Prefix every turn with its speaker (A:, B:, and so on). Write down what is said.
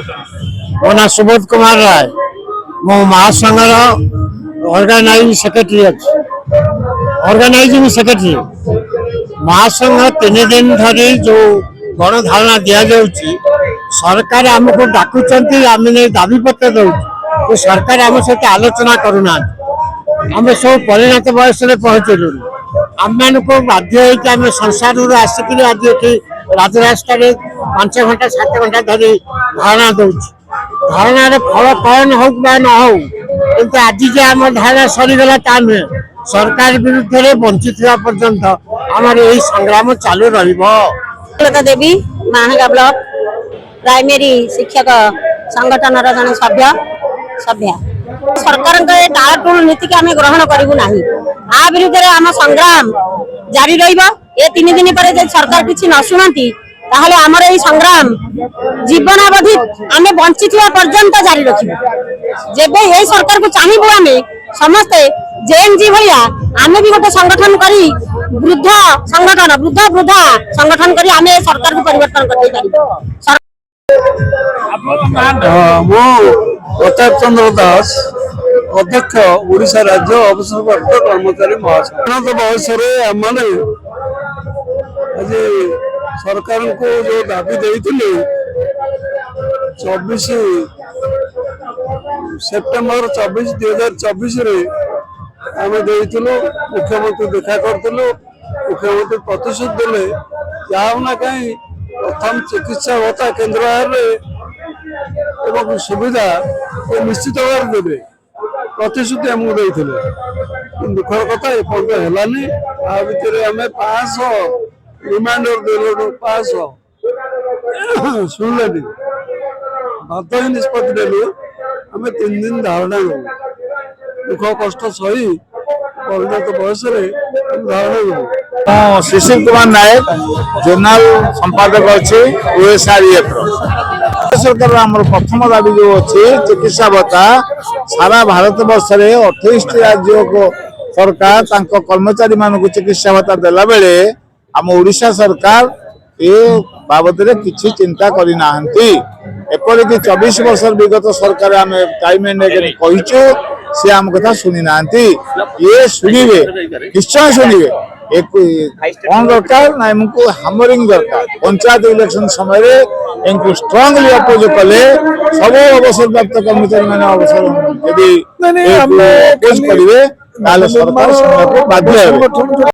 A: मो ना सुबोध कुमार राय मो महासंघर ऑर्गेनाइजिंग सेक्रेटरी महासंघ 3 दिन धरी जो गणधारणा दि जाऊँगी सरकार आमको डाकुंट आम दाबी पत्र दौ तो सरकार आम सहित आलोचना करूना आम सब परिणत बयस पहुँचलु आम को बाध्य आम संसार आसिक आज ये राजरास्ता 5 घंटा 7 घंटा धरी धारणा दौर धारणार फल कौन हो न हो कि आज जे आम धारणा सरीगला नुहे सरकार विरुद्ध में वंचित पर्यंत आम यही संग्राम चालू
B: देवी माहांगा ब्लॉक प्राइमरी शिक्षक संगठन जन सभ्य सरकार टालटूल नीति की आम ग्रहण करूँ ना आ विरुद्ध आम संग्राम जारी रे 3 दिन पर सरकार किसी न शुणती ताहले आमर यही संग्राम जीवनावधि आम बंचित पर्यंत जारी रखिबु जेबे यही सरकार को चाहिबु आम समस्ते जेएनजी भलिया आम भी गोटे संगठन करी वृद्धा संगठन करी आम सरकार को परिवर्तन कर
C: प्रताप चंद्र दास अध्यक्ष ओडिशा राज्य अवसरप्राप्त कर्मचारी महासंघ बयस आज सरकार को जो दाबी देते 24 सेप्टेम्बर 24 2024 आम देलु मुख्यमंत्री देखा करूँ मुख्यमंत्री प्रतिश्रुति देले जाऊना कहीं प्रथम चिकित्सा भत्ता केन्द्र एवं सुविधा निश्चित भाव देवे प्रतिश्रुति आमको देते दुखर कथा एपर्यंत है आ भितर आम 500 रिमाइंडर देलु 500 शुणिले बाध्य निष्पत्ति देलु आम 3 दिन धारणा दुख कष्ट सही परिणत बयस धारणा
D: शिशिर कुमार नायक जर्नाल संपादक अच्छे ओएसआरईएफ सरकार आम प्रथम दाबी जो अच्छी चिकित्सा भत्ता सारा भारत वर्ष में 28 राज्य को सरकार कर्मचारी मान चिकित्सा भत्ता देला बेले आम ओडिशा सरकार ये बाबद किसी चिंता करना एपरिक 24 वर्ष विगत सरकार आम टाइम कहीचु सी आम कथा शुणी ना ये शुणे निश्चय शुणे कौन दरकार ना इनको हामरिंग दरकार पंचायत इलेक्शन समय इनको स्ट्रांगली अपोज कले सब अवसर प्राप्त कर्मचारी मैंने अवसर यदि अपोज करेंगे सरकार बाध्य